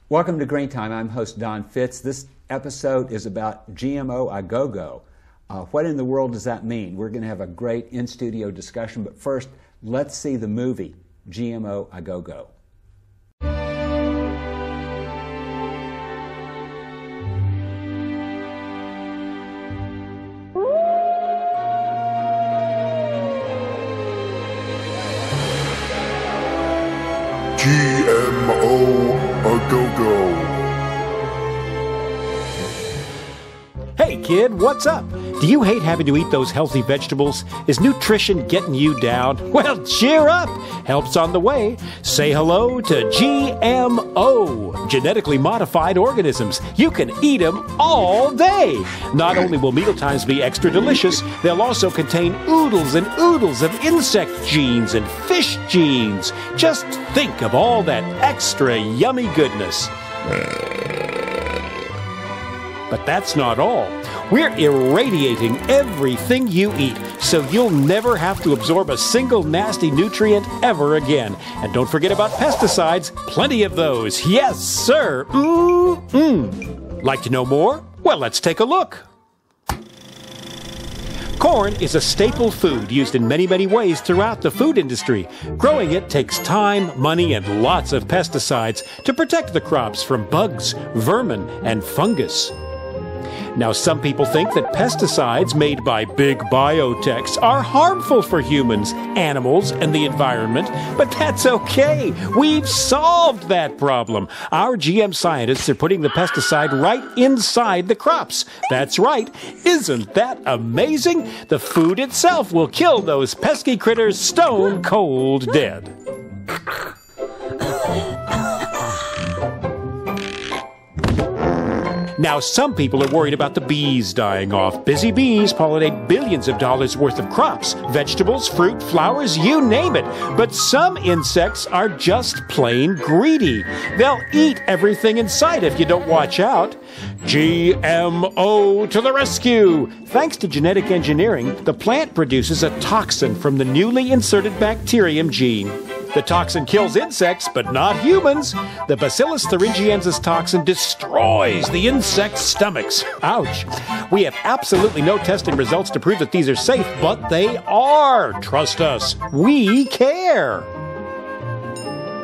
Welcome to Green Time. I'm host Don Fitz. This episode is about GMO-a-Go-Go. What in the world does that mean? We're going to have a great in-studio discussion, but first, let's see the movie, GMO-a-Go-Go. GMO-a-Go-Go. Hey kid, what's up? Do you hate having to eat those healthy vegetables? Is nutrition getting you down? Well, cheer up! Help's on the way. Say hello to GMO, genetically modified organisms. You can eat them all day. Not only will mealtimes be extra delicious, they'll also contain oodles and oodles of insect genes and fish genes. Just think of all that extra yummy goodness. But that's not all. We're irradiating everything you eat, so you'll never have to absorb a single nasty nutrient ever again. And don't forget about pesticides. Plenty of those. Yes, sir. Like to know more? Well, let's take a look. Corn is a staple food used in many, many ways throughout the food industry. Growing it takes time, money, and lots of pesticides to protect the crops from bugs, vermin, and fungus. Now, some people think that pesticides made by big biotechs are harmful for humans, animals, and the environment, but that's okay. We've solved that problem. Our GM scientists are putting the pesticide right inside the crops. That's right. Isn't that amazing? The food itself will kill those pesky critters stone cold dead. Now, some people are worried about the bees dying off. Busy bees pollinate billions of dollars worth of crops, vegetables, fruit, flowers, you name it. But some insects are just plain greedy. They'll eat everything in sight if you don't watch out. GMO to the rescue! Thanks to genetic engineering, the plant produces a toxin from the newly inserted bacterium gene. The toxin kills insects, but not humans. The Bacillus thuringiensis toxin destroys the insects' stomachs. Ouch. We have absolutely no testing results to prove that these are safe, but they are. Trust us. We care.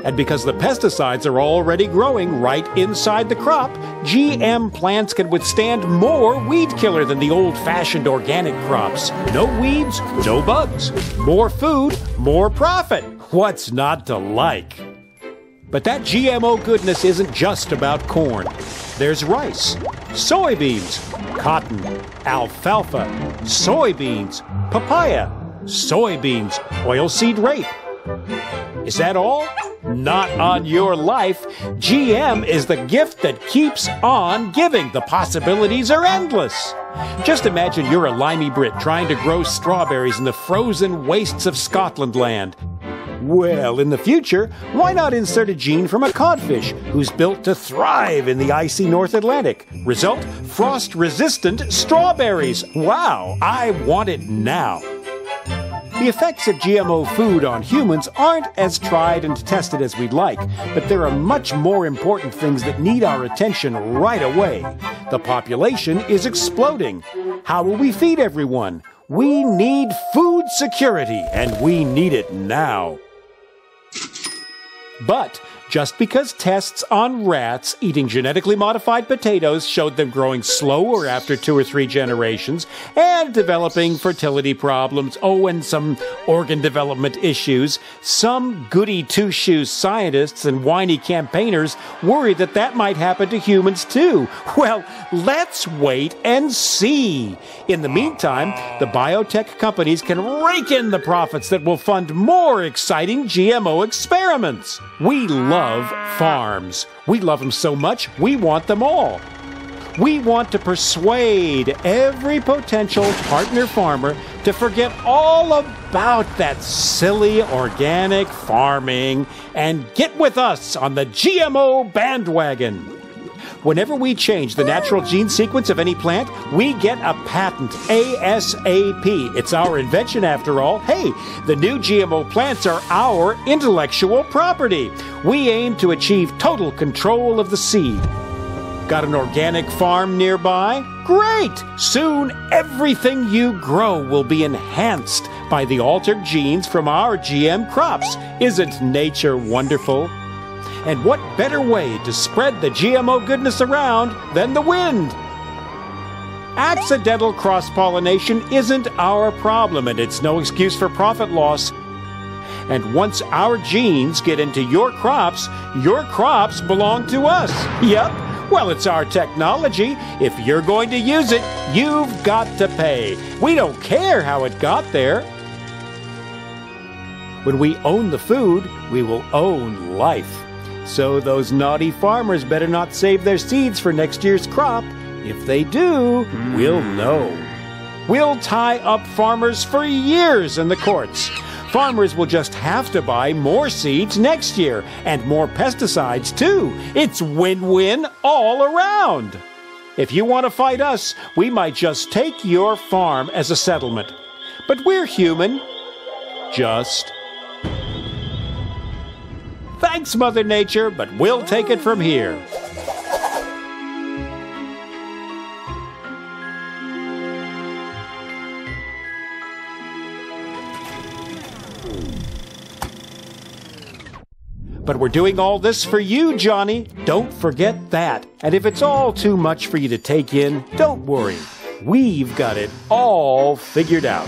And because the pesticides are already growing right inside the crop, GM plants can withstand more weed killer than the old-fashioned organic crops. No weeds, no bugs. More food, more profit. What's not to like? But that GMO goodness isn't just about corn. There's rice, soybeans, cotton, alfalfa, soybeans, papaya, soybeans, oilseed rape. Is that all? Not on your life. GM is the gift that keeps on giving. The possibilities are endless. Just imagine you're a limey Brit trying to grow strawberries in the frozen wastes of Scotland land. Well, in the future, why not insert a gene from a codfish who's built to thrive in the icy North Atlantic? Result, frost-resistant strawberries. Wow, I want it now. The effects of GMO food on humans aren't as tried and tested as we'd like, but there are much more important things that need our attention right away. The population is exploding. How will we feed everyone? We need food security, and we need it now. But just because tests on rats eating genetically modified potatoes showed them growing slower after 2 or 3 generations and developing fertility problems, and some organ development issues, some goody two-shoes scientists and whiny campaigners worry that that might happen to humans too. Well, let's wait and see. In the meantime, the biotech companies can rake in the profits that will fund more exciting GMO experiments. We love farms. We love them so much, we want them all. We want to persuade every potential partner farmer to forget all about that silly organic farming and get with us on the GMO bandwagon. Whenever we change the natural gene sequence of any plant, we get a patent, ASAP. It's our invention after all. Hey, the new GMO plants are our intellectual property. We aim to achieve total control of the seed. Got an organic farm nearby? Great! Soon everything you grow will be enhanced by the altered genes from our GM crops. Isn't nature wonderful? And what better way to spread the GMO goodness around than the wind? Accidental cross-pollination isn't our problem, and it's no excuse for profit loss. And once our genes get into your crops belong to us. Yep. Well, it's our technology. If you're going to use it, you've got to pay. We don't care how it got there. When we own the food, we will own life. So those naughty farmers better not save their seeds for next year's crop. If they do, we'll know. We'll tie up farmers for years in the courts. Farmers will just have to buy more seeds next year, and more pesticides too. It's win-win all around. If you want to fight us, we might just take your farm as a settlement. But we're human. Just. Thanks, Mother Nature, but we'll take it from here. But we're doing all this for you, Johnny. Don't forget that. And if it's all too much for you to take in, don't worry. We've got it all figured out.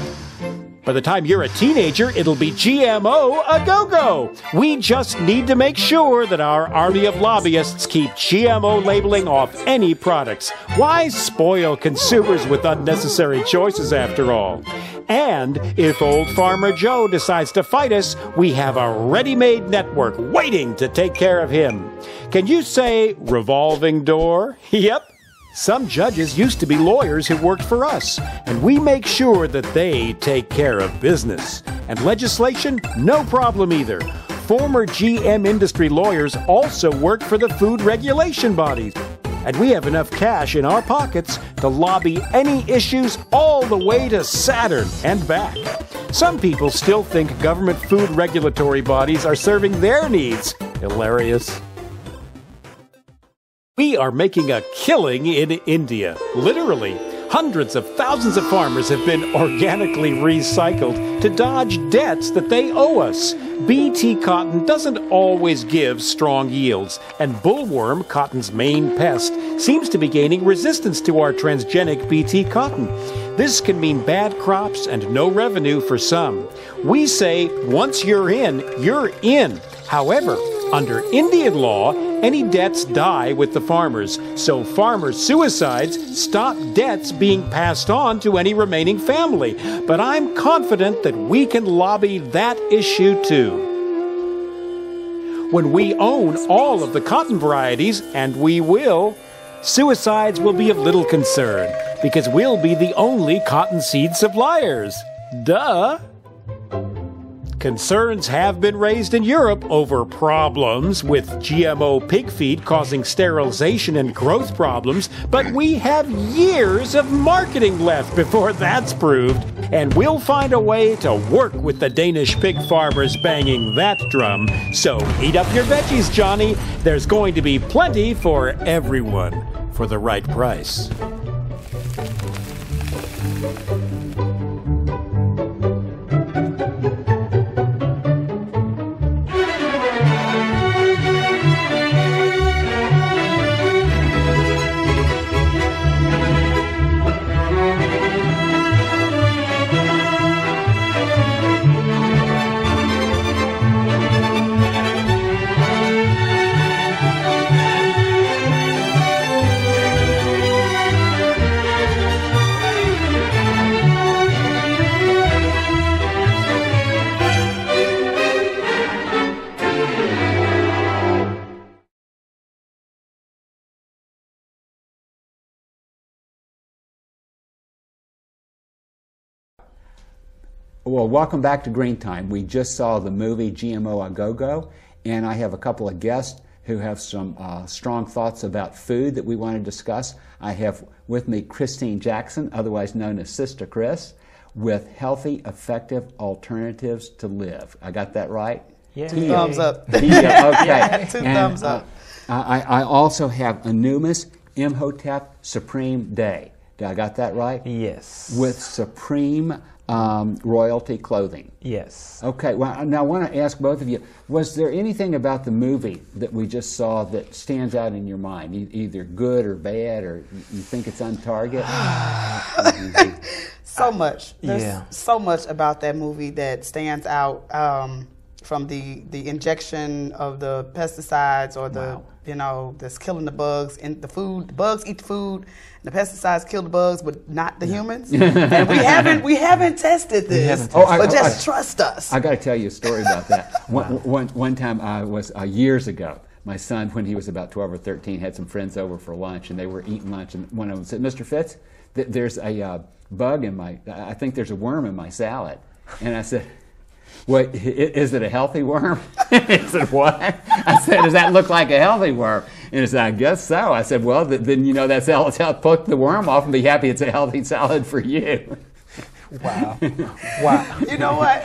By the time you're a teenager, it'll be GMO-a-Go-Go. We just need to make sure that our army of lobbyists keep GMO labeling off any products. Why spoil consumers with unnecessary choices after all? And if old Farmer Joe decides to fight us, we have a ready-made network waiting to take care of him. Can you say revolving door? Yep. Some judges used to be lawyers who worked for us, and we make sure that they take care of business. And legislation? No problem either. Former GM industry lawyers also work for the food regulation bodies. And we have enough cash in our pockets to lobby any issues all the way to Saturn and back. Some people still think government food regulatory bodies are serving their needs. Hilarious. We are making a killing in India. Literally, hundreds of thousands of farmers have been organically recycled to dodge debts that they owe us. BT cotton doesn't always give strong yields, and bollworm, cotton's main pest, seems to be gaining resistance to our transgenic BT cotton. This can mean bad crops and no revenue for some. We say, once you're in, you're in. However, under Indian law, any debts die with the farmers, so farmer suicides stop debts being passed on to any remaining family. But I'm confident that we can lobby that issue too. When we own all of the cotton varieties, and we will, suicides will be of little concern, because we'll be the only cottonseed suppliers. Duh! Concerns have been raised in Europe over problems with GMO pig feed causing sterilization and growth problems, but we have years of marketing left before that's proved, and we'll find a way to work with the Danish pig farmers banging that drum. So eat up your veggies, Johnny. There's going to be plenty for everyone for the right price. Well, welcome back to Green Time. We just saw the movie GMO-a-Go-Go, and I have a couple of guests who have some strong thoughts about food that we want to discuss. I have with me Christine Jackson, otherwise known as Sister Chris, with Healthy, Effective Alternatives to Live. I got that right? Yeah. Two thumbs up. Okay. Yeah, two thumbs up. I also have Anumis Imhotep Supreme Day. Did I got that right? Yes. With Supreme royalty clothing. Yes. Okay, well, now I want to ask both of you, was there anything about the movie that we just saw that stands out in your mind, either good or bad, or you think it's on target? So much. There's Yeah. so much about that movie that stands out, from the injection of the pesticides or the, that's killing the bugs in the food. The bugs eat the food. The pesticides kill the bugs, but not the humans. And we haven't tested this. But just trust us. I got to tell you a story about that. One time I was years ago. My son, when he was about 12 or 13, had some friends over for lunch, and they were eating lunch. And one of them said, "Mr. Fitz, there's a bug in I think there's a worm in my salad." And I said, "What, is it a healthy worm?" He said, "What?" I said, "Does that look like a healthy worm?" And he said, "I guess so." I said, "Well, then that's how pluck the worm off and be happy it's a healthy salad for you." Wow. Wow. You know what?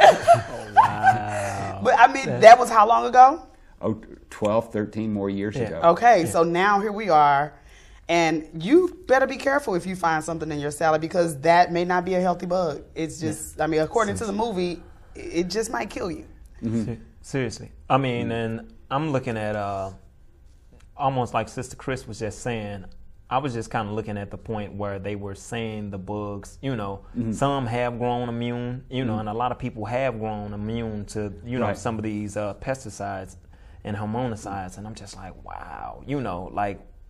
Wow. But I mean, that was how long ago? Oh, 12, 13 more years ago. Okay, so now here we are. And you better be careful if you find something in your salad, because that may not be a healthy bug. It's just, I mean, according to the movie, it just might kill you. Mm-hmm. Seriously. I mean, and I'm looking at almost like Sister Chris was just saying, I was just kind of looking at the point where they were saying the bugs, some have grown immune, and a lot of people have grown immune to, some of these pesticides and hormonicides. And I'm just like, wow,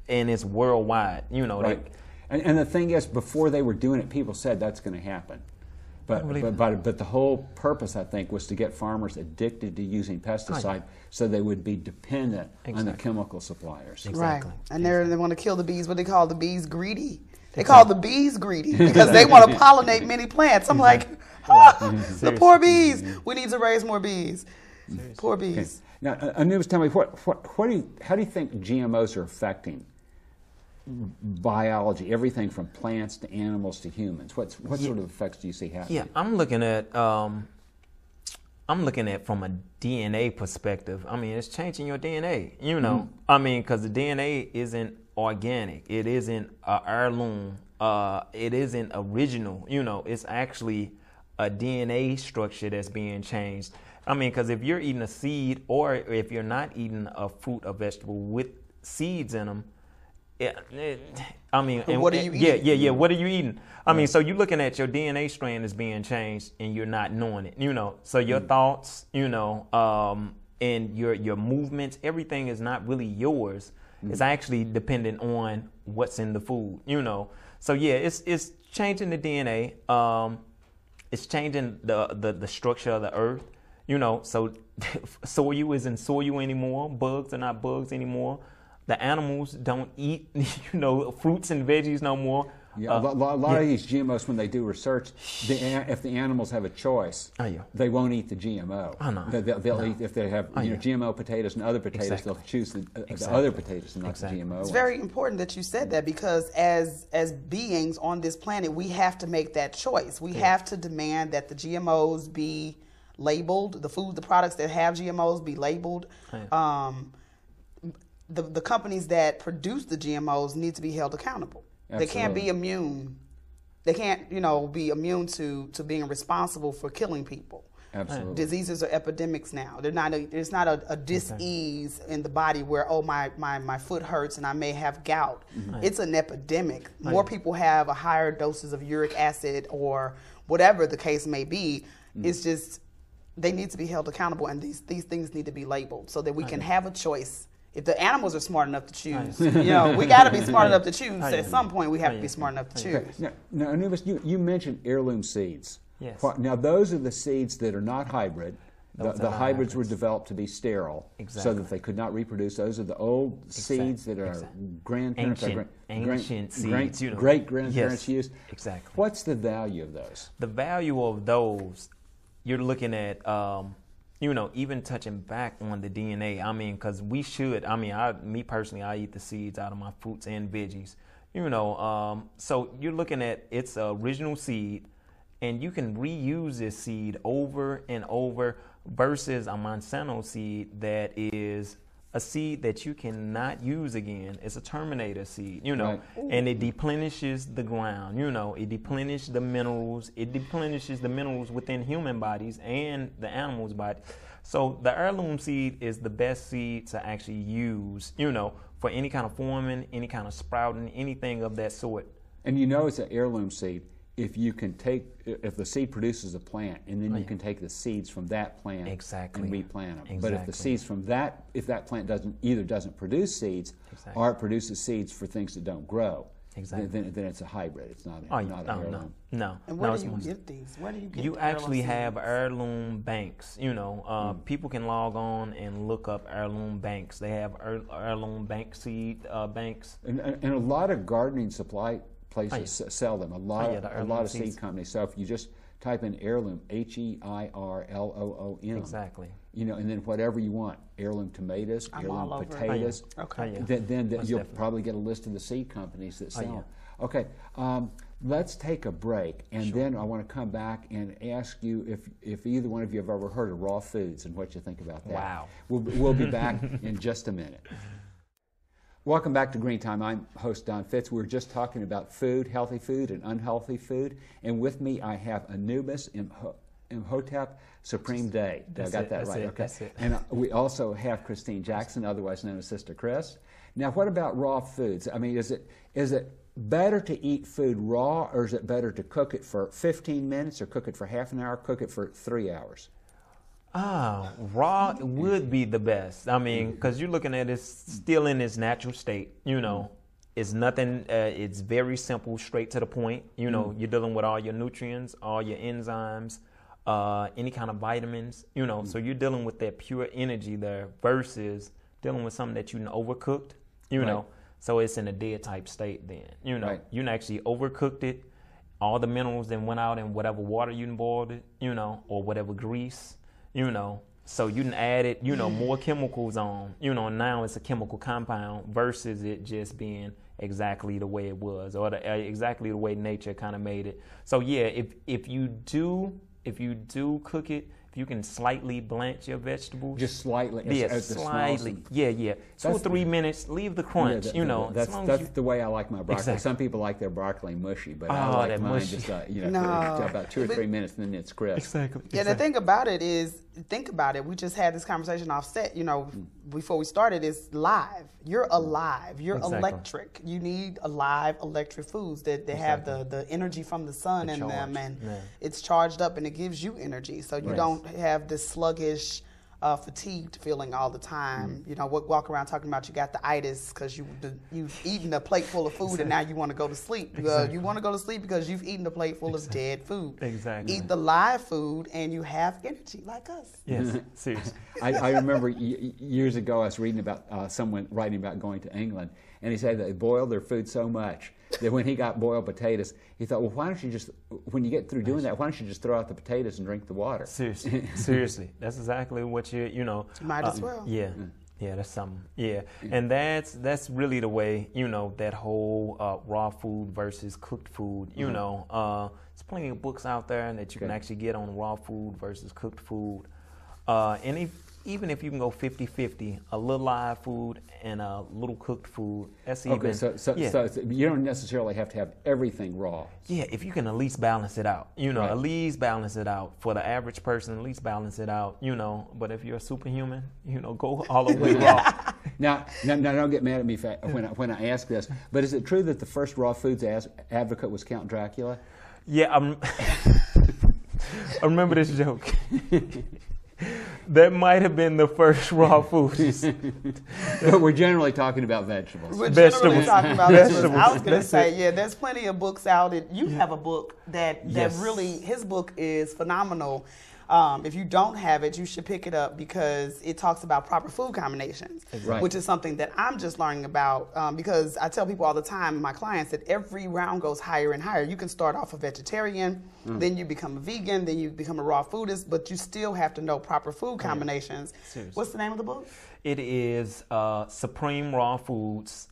and it's worldwide, Right. And the thing is, before they were doing it, people said that's going to happen. But the whole purpose, I think, was to get farmers addicted to using pesticide so they would be dependent on the chemical suppliers. Exactly. Right. And they want to kill the bees, but they call the bees greedy. They call the bees greedy because they want to pollinate many plants. I'm like, the poor bees. We need to raise more bees. Seriously. Poor bees. Okay. Now, Anubis, tell me, how do you think GMOs are affecting biology, everything from plants to animals to humans? What sort of effects do you see happening? Yeah, I'm looking at from a DNA perspective. I mean, it's changing your DNA. I mean, because the DNA isn't organic. It isn't heirloom. It isn't original. It's actually a DNA structure that's being changed. I mean, because if you're eating a seed, or if you're not eating a fruit or vegetable with seeds in them, I mean, and what are you eating? Yeah. What are you eating? I mean, so you're looking at your DNA strand is being changed, and you're not knowing it. So your thoughts, and your movements, everything is not really yours. It's actually dependent on what's in the food. So yeah, it's changing the DNA. It's changing the structure of the earth. So soil isn't soil anymore. Bugs are not bugs anymore. The animals don't eat, fruits and veggies no more. Yeah, a lot of these GMOs, when they do research, if the animals have a choice, they won't eat the GMO. They'll eat, if they have GMO potatoes and other potatoes, they'll choose the other potatoes and not the GMO. It's very important that you said that, because as beings on this planet, we have to make that choice. We have to demand that the GMOs be labeled, the products that have GMOs be labeled. The companies that produce the GMOs need to be held accountable. Absolutely. They can't be immune. They can't, be immune to being responsible for killing people. Absolutely. Diseases are epidemics now. It's not a dis-ease in the body where, my foot hurts and I may have gout. It's an epidemic. More people have a higher doses of uric acid or whatever the case may be. It's just, they need to be held accountable, and these things need to be labeled so that we can have a choice. If the animals are smart enough to choose, we got to be smart enough to choose. At some point, we have to be smart enough to choose. Now, Anubis, you mentioned heirloom seeds. Yes. Now, those are the seeds that are not hybrid. The hybrids were developed to be sterile, so that they could not reproduce. Those are the old seeds that are grandparents, ancient seeds, great grandparents used. Exactly. What's the value of those? The value of those, you're looking at even touching back on the DNA, I mean, because we should, me personally, I eat the seeds out of my fruits and veggies, so you're looking at its original seed, and you can reuse this seed over and over versus a Monsanto seed that is a seed that you cannot use again. It's a Terminator seed, Right. and it deplenishes the ground, it deplenishes the minerals, within human bodies and the animal's body. So the heirloom seed is the best seed to actually use, for any kind of forming, any kind of sprouting, anything of that sort. And it's an heirloom seed. If the seed produces a plant, and then you can take the seeds from that plant and replant them. But if the seeds from if that plant doesn't produce seeds, or it produces seeds for things that don't grow, then it's a hybrid. It's not an heirloom. No. And where do you get these? Where do you get You actually heirloom have seeds? heirloom banks. People can log on and look up heirloom banks. They have heirloom bank seed banks. And a lot of gardening supply places sell them. A lot of seed seeds. companies. So if you just type in heirloom, HEIRLOOM. Exactly. And then whatever you want, heirloom tomatoes, I'm heirloom all over it. potatoes. Okay. Then Most you'll definitely. probably get a list of the seed companies that sell yeah. them. Okay, let's take a break, and then I want to come back and ask you if either one of you have ever heard of raw foods and what you think about that. Wow. We'll be back in just a minute. Welcome back to Green Time. I'm host Don Fitz. We're just talking about food, healthy food and unhealthy food. And with me I have Anubis Imhotep Supreme Day. I got that right. Okay. That's it. And we also have Christine Jackson, otherwise known as Sister Chris. Now, what about raw foods? I mean, is it better to eat food raw, or is it better to cook it for 15 minutes, or cook it for half an hour, cook it for 3 hours? Raw would be the best. I mean, because you're looking at it still in its natural state. It's nothing. It's very simple, straight to the point. You're dealing with all your nutrients, all your enzymes, any kind of vitamins. So you're dealing with that pure energy there versus dealing with something that you overcooked. So it's in a dead type state. Then Right. you actually overcooked it. All the minerals then went out in whatever water you boiled it. Or whatever grease. So you can add it, more chemicals on, now it's a chemical compound versus it just being exactly the way it was, or exactly the way nature kind of made it. So yeah, if you do cook it, if you can slightly blanch your vegetables. Just slightly. Yes, slightly. Yeah. 2 or 3 minutes, leave the crunch, That's the way I like my broccoli. Exactly. Some people like their broccoli mushy, but I Oh, like that mine mushy. just No. about 2 or 3 minutes, and then it's crisp. Exactly. Yeah, the thing about it is, think about it. We just had this conversation off set, before we started, is live. You're alive. You're Exactly. electric. You need alive electric foods that have the energy from the sun in them, charge. and Yeah. it's charged up and it gives you energy. So you Right. don't have this sluggish, fatigued feeling all the time. Walk around talking about you got the itis because you've eaten a plate full of food and now you want to go to sleep. You want to go to sleep because you've eaten a plate full of dead food. Exactly. Eat the live food and you have energy like us. Yes, seriously. I remember years ago I was reading about someone writing about going to England, and he said that they boiled their food so much that when he got boiled potatoes, he thought, well, why don't you just, when you get through doing that, why don't you just throw out the potatoes and drink the water? Seriously. That's exactly what Might as well. Yeah, that's something. Yeah, and that's really the way, that whole raw food versus cooked food. There's plenty of books out there that you can actually get on raw food versus cooked food. And even if you can go 50-50, a little live food and a little cooked food, that's even. Okay, so you don't necessarily have to have everything raw. Yeah, if you can at least balance it out, Right. at least balance it out. For the average person, at least balance it out, But if you're a superhuman, go all the way raw. Now, don't get mad at me when I ask this, but is it true that the first raw foods advocate was Count Dracula? Yeah, I remember this joke. That might have been the first raw foods. But we're generally talking about vegetables. We're Vegetables. generally talking about Vegetables. vegetables. I was going to That's say, it. yeah, there's plenty of books out. You have a book that Yes. really, his book is phenomenal. If you don't have it, you should pick it up because it talks about proper food combinations, Right. which is something that I'm just learning about because I tell people all the time, my clients, that every round goes higher and higher. You can start off a vegetarian, then you become a vegan, then you become a raw foodist, but you still have to know proper food combinations. Seriously. What's the name of the book? It is Supreme Raw Foods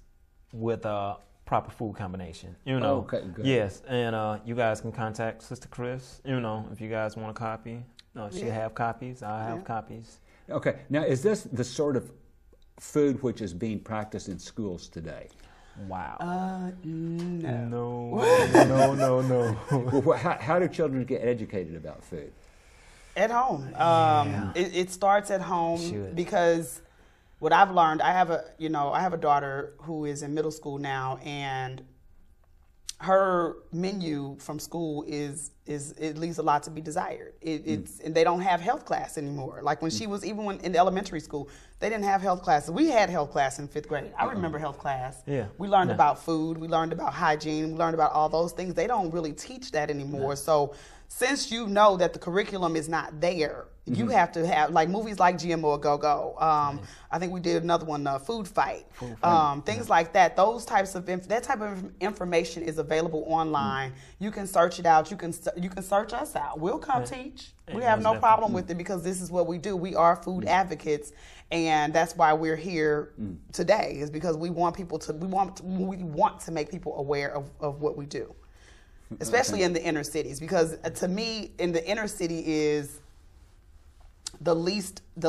with a proper food combination. You know. Okay, good. Yes, and you guys can contact Sister Chris. You know, if you guys want a copy. No, she'll have copies. I have copies. Okay, now is this the sort of food which is being practiced in schools today? Wow. No. No. Well, how do children get educated about food? At home. It starts at home Should. because what I've learned, I have a daughter who is in middle school now, and her menu from school is it leaves a lot to be desired. It's and they don't have health class anymore. Like when she was in elementary school, they didn't have health classes. We had health class in 5th grade. I remember health class. Yeah. We learned about food. We learned about hygiene. We learned about all those things. They don't really teach that anymore. No. So since you know that the curriculum is not there, you have to have like movies like GMO-a-Go-Go. I think we did another one, Food Fight. Things like that. Those types of that type of information is available online. You can search it out. You can search us out. We'll come teach. We have no problem with it because this is what we do. We are food advocates, and that's why we're here today. Is because we want people to we want to make people aware of what we do, especially in the inner cities. Because to me, in the inner city is the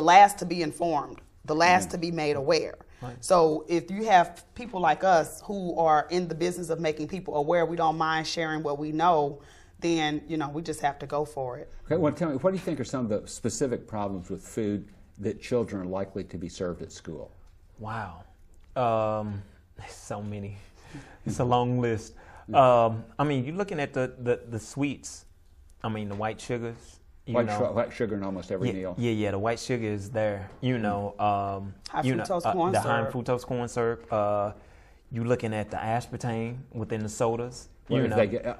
last to be informed, the last to be made aware. Right. So if you have people like us who are in the business of making people aware, we don't mind sharing what we know, then we just have to go for it. Okay, well, tell me, what do you think are some of the specific problems with food that children are likely to be served at school? Wow. So many. It's a long list. I mean, you're looking at the sweets. I mean, the white sugars. White sugar in almost every meal. Yeah. The white sugar is there. High fructose corn the syrup. high fructose corn syrup. You're looking at the aspartame within the sodas. Well,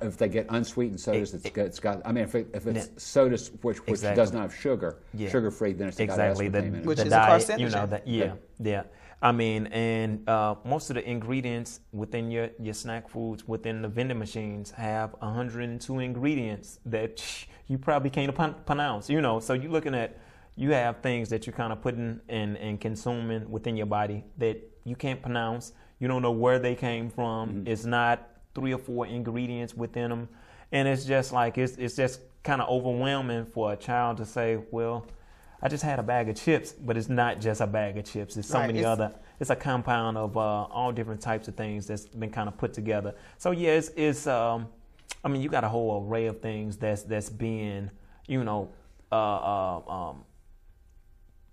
if they get unsweetened sodas, it's got. I mean, if it's sodas which Exactly. does not have sugar, sugar-free, then it's exactly got aspartame in it. Which the is a diet. carcinogen. Yeah. I mean, and most of the ingredients within your snack foods within the vending machines have 102 ingredients that you probably can't pronounce. So you're looking at, you have things that you're kind of putting and consuming within your body that you can't pronounce. You don't know where they came from. It's not 3 or 4 ingredients within them, and it's just like it's just kind of overwhelming for a child to say, well, I just had a bag of chips, but it's not just a bag of chips. It's so many other. It's a compound of all different types of things that's been kind of put together. So yeah, it's I mean, you got a whole array of things that's being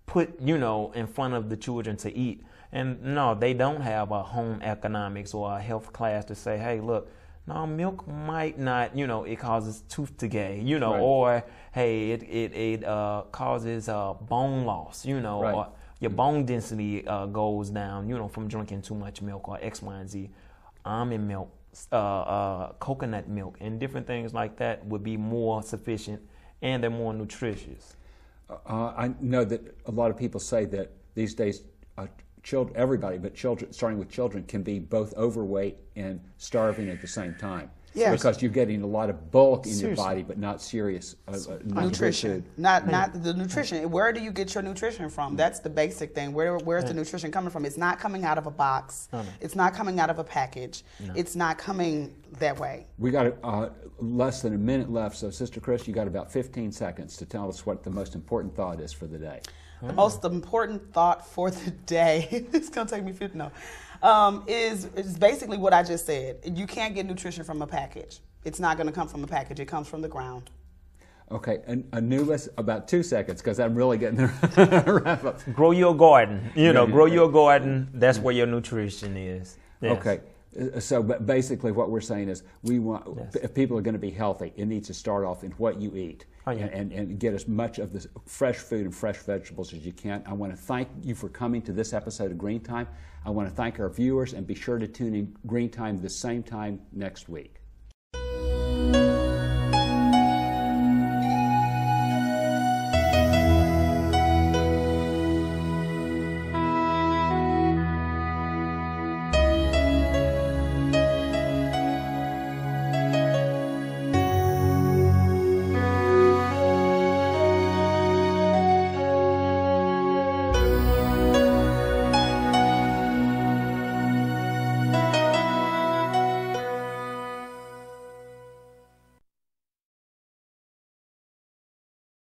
put in front of the children to eat. And no, they don't have a home economics or a health class to say, hey, look, no, milk might not, it causes tooth decay, Right. or hey, it causes bone loss, Right. or your bone density goes down, from drinking too much milk or X, Y, and Z. Almond milk, coconut milk, and different things like that would be more sufficient, and they're more nutritious. I know that a lot of people say that these days, everybody, but children, starting with children, can be both overweight and starving at the same time. Yes. Because you're getting a lot of bulk in your Seriously. body, but not serious Nutrition, not the nutrition. Where do you get your nutrition from? That's the basic thing. Where's the nutrition coming from? It's not coming out of a box. No. It's not coming out of a package. No. It's not coming that way. We got less than a minute left, so Sister Chris, you got about 15 seconds to tell us what the most important thought is for the day. The most important thought for the day, it's going to take me 50, is basically what I just said. You can't get nutrition from a package. It's not going to come from a package. It comes from the ground. Okay, and Anubis, about 2 seconds, because I'm really getting the wrap up. Grow your garden. Grow your garden. That's where your nutrition is. Yes. Okay. So basically what we're saying is we want, if people are going to be healthy, it needs to start off in what you eat. Oh, yeah. and get as much of the fresh food and fresh vegetables as you can. I want to thank you for coming to this episode of Green Time. I want to thank our viewers, and be sure to tune in Green Time the same time next week.